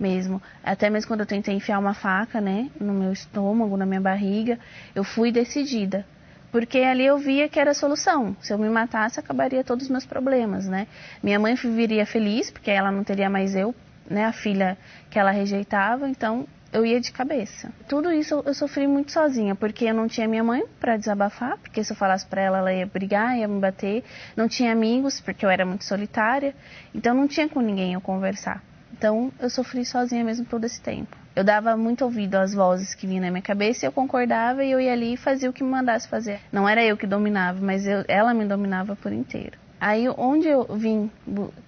mesmo. Até mesmo quando eu tentei enfiar uma faca, né, no meu estômago, na minha barriga, eu fui decidida. Porque ali eu via que era a solução. Se eu me matasse, acabaria todos os meus problemas, né? Minha mãe viria feliz, porque ela não teria mais eu, né, a filha que ela rejeitava, então eu ia de cabeça. Tudo isso eu sofri muito sozinha, porque eu não tinha minha mãe para desabafar, porque se eu falasse para ela, ela ia brigar, ia me bater. Não tinha amigos, porque eu era muito solitária, então não tinha com ninguém eu conversar. Então eu sofri sozinha mesmo todo esse tempo. Eu dava muito ouvido às vozes que vinham na minha cabeça e eu concordava e eu ia ali e fazia o que me mandasse fazer. Não era eu que dominava, mas ela me dominava por inteiro. Aí onde eu vim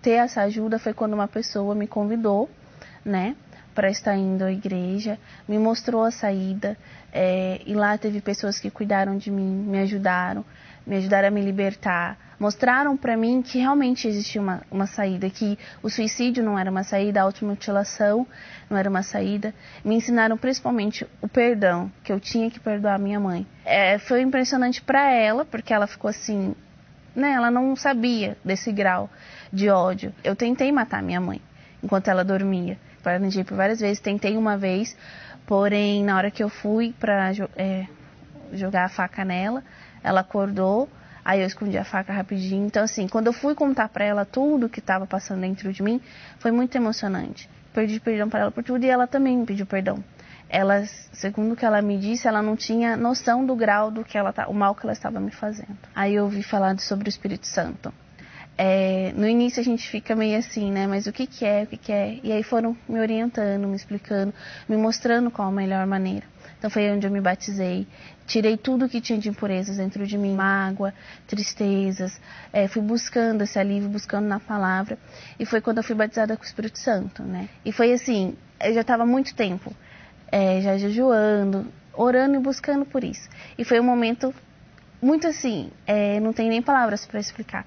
ter essa ajuda foi quando uma pessoa me convidou, né, para estar indo à igreja, me mostrou a saída, e lá teve pessoas que cuidaram de mim, me ajudaram a me libertar, mostraram para mim que realmente existia uma saída, que o suicídio não era uma saída, a automutilação não era uma saída, me ensinaram principalmente o perdão, que eu tinha que perdoar minha mãe. Foi impressionante para ela, porque ela ficou assim, né, ela não sabia desse grau de ódio. Eu tentei matar minha mãe enquanto ela dormia. Planejei por várias vezes, tentei uma vez, porém na hora que eu fui para jogar a faca nela, ela acordou, aí eu escondi a faca rapidinho. Então assim, quando eu fui contar para ela tudo que estava passando dentro de mim, foi muito emocionante. Pedi perdão para ela por tudo e ela também me pediu perdão. Ela, segundo o que ela me disse, ela não tinha noção do grau do que o mal que ela estava me fazendo. Aí eu ouvi falar sobre o Espírito Santo. No início a gente fica meio assim, né? Mas o que é? E aí foram me orientando, me explicando, me mostrando qual a melhor maneira. Então foi onde eu me batizei, tirei tudo que tinha de impurezas dentro de mim, mágoa, tristezas, fui buscando esse alívio, buscando na palavra. E foi quando eu fui batizada com o Espírito Santo, né? E foi assim, eu já estava há muito tempo, já jejuando, orando e buscando por isso. E foi um momento muito assim, não tem nem palavras para explicar.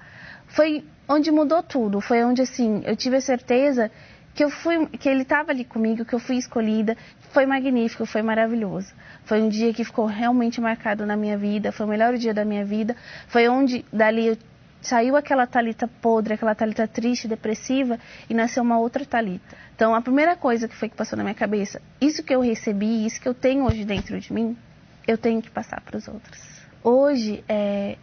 Foi onde mudou tudo, foi onde assim, eu tive a certeza que ele estava ali comigo, que eu fui escolhida. Foi magnífico, foi maravilhoso. Foi um dia que ficou realmente marcado na minha vida, foi o melhor dia da minha vida. Foi onde dali saiu aquela Thalita podre, aquela Thalita triste, depressiva, e nasceu uma outra Thalita. Então a primeira coisa que passou na minha cabeça, isso que eu recebi, isso que eu tenho hoje dentro de mim, eu tenho que passar para os outros. Hoje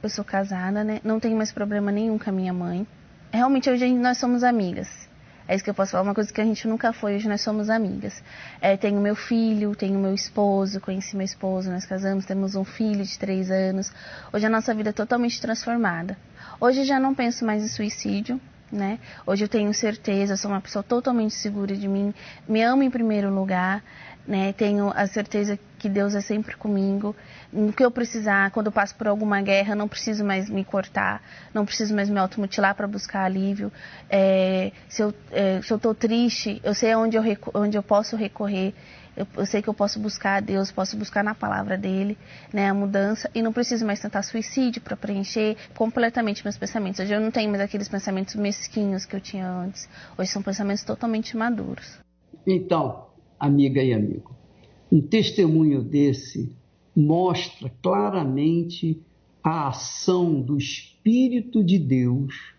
eu sou casada, né? Não tenho mais problema nenhum com a minha mãe. Realmente hoje nós somos amigas. É isso que eu posso falar, uma coisa que a gente nunca foi, hoje nós somos amigas. Tenho meu filho, tenho meu esposo, conheci meu esposo, nós casamos, temos um filho de 3 anos. Hoje a nossa vida é totalmente transformada. Hoje eu já não penso mais em suicídio, né? Hoje eu tenho certeza, eu sou uma pessoa totalmente segura de mim, me amo em primeiro lugar, né? Tenho a certeza que Deus é sempre comigo. No que eu precisar, quando eu passo por alguma guerra, não preciso mais me cortar, não preciso mais me automutilar para buscar alívio. Se eu estou triste, eu sei onde eu posso recorrer. Eu sei que eu posso buscar a Deus, posso buscar na palavra dele, né, a mudança, e não preciso mais tentar suicídio para preencher completamente meus pensamentos. Hoje eu não tenho mais aqueles pensamentos mesquinhos que eu tinha antes. Hoje são pensamentos totalmente maduros. Então, amiga e amigo, um testemunho desse mostra claramente a ação do Espírito de Deus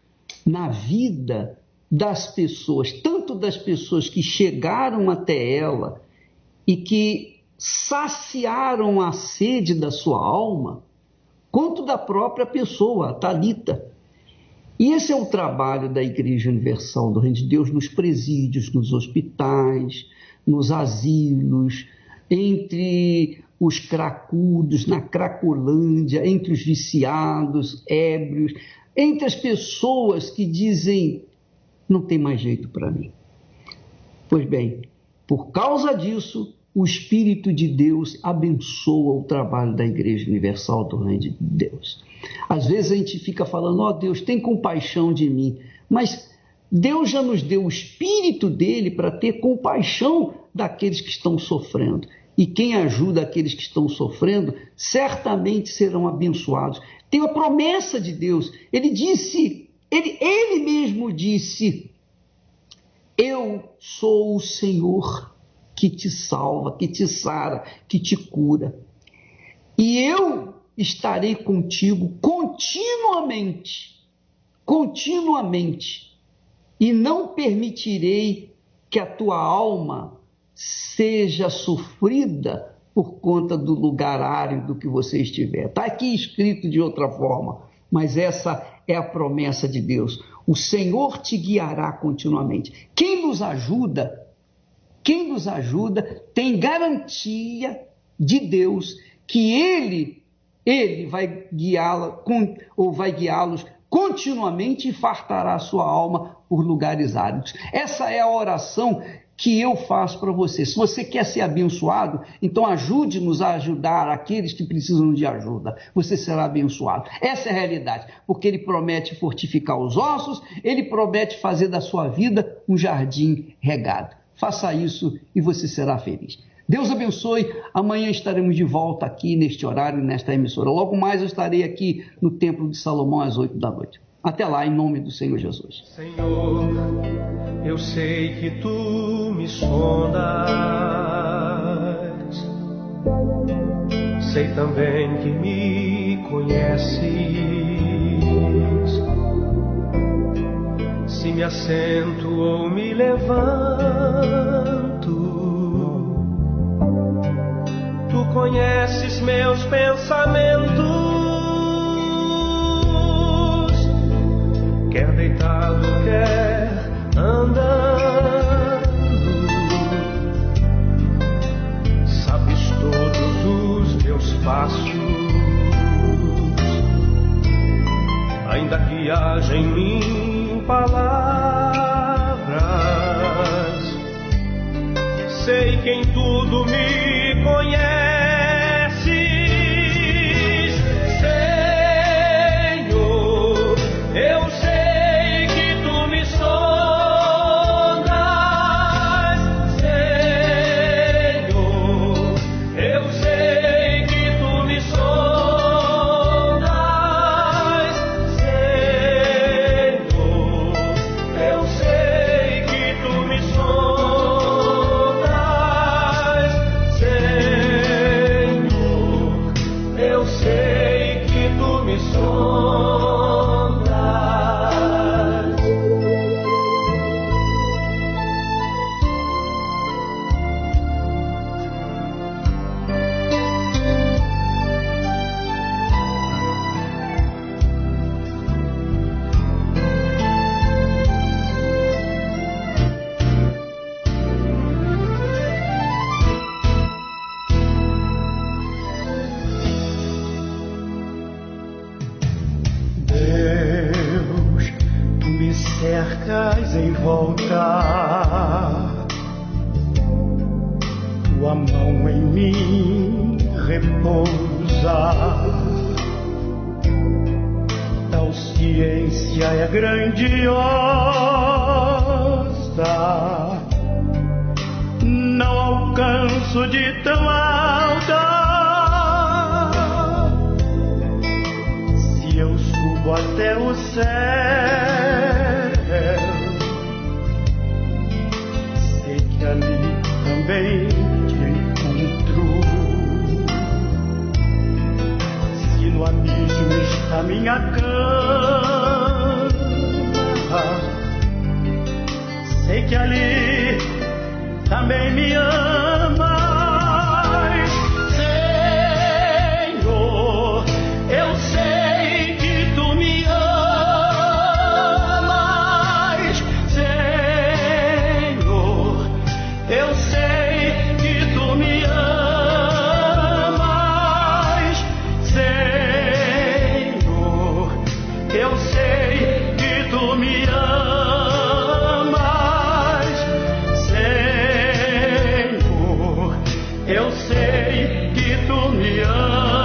na vida das pessoas, tanto das pessoas que chegaram até ela e que saciaram a sede da sua alma, quanto da própria pessoa, a Thalita. E esse é o trabalho da Igreja Universal do Reino de Deus nos presídios, nos hospitais, nos asilos, entre os cracudos, na Cracolândia, entre os viciados, ébrios, entre as pessoas que dizem, não tem mais jeito para mim. Pois bem, por causa disso, o Espírito de Deus abençoa o trabalho da Igreja Universal do Reino de Deus. Às vezes a gente fica falando, ó Deus, tem compaixão de mim, mas Deus já nos deu o Espírito dele para ter compaixão daqueles que estão sofrendo. E quem ajuda aqueles que estão sofrendo, certamente serão abençoados. Tem a promessa de Deus. Ele disse, ele mesmo disse, eu sou o Senhor que te salva, que te sara, que te cura. E eu estarei contigo continuamente, e não permitirei que a tua alma seja sofrida por conta do lugar árido que você estiver. Está aqui escrito de outra forma, mas essa é a promessa de Deus. O Senhor te guiará continuamente. Quem nos ajuda tem garantia de Deus que Ele vai guiá-los continuamente e fartará a sua alma por lugares áridos. Essa é a oração que eu faço para você. Se você quer ser abençoado, então ajude-nos a ajudar aqueles que precisam de ajuda. Você será abençoado. Essa é a realidade, porque Ele promete fortificar os ossos, Ele promete fazer da sua vida um jardim regado. Faça isso e você será feliz. Deus abençoe. Amanhã estaremos de volta aqui neste horário, nesta emissora. Logo mais eu estarei aqui no Templo de Salomão às 8 da noite. Até lá, em nome do Senhor Jesus. Senhor, eu sei que Tu me sondas. Sei também que me conheces. Se me assento ou me levanto, Tu conheces meus pensamentos. Quer deitado, quer andando, sabes todos os meus passos. Ainda que haja em mim palavras, sei que em tudo me conheces. Eu sei que Tu me sondas, Senhor. Eu sei que Tu me sondas, Senhor. Eu sei que Tu me sondas, Senhor. Eu sei que Tu me sondas. Cercas em volta, Tua mão em mim repousa. Tal ciência é grandiosa, não alcanço de tão alta. Se eu subo até o céu, sei que ali também te encontro. Se no abismo está minha cama, sei que ali também me amas. Senhor, eu sei que Tu me amas. Senhor, eu sei que Tu me amas. Senhor, eu sei que Tu me amas. Senhor, eu sei que Tu me amas.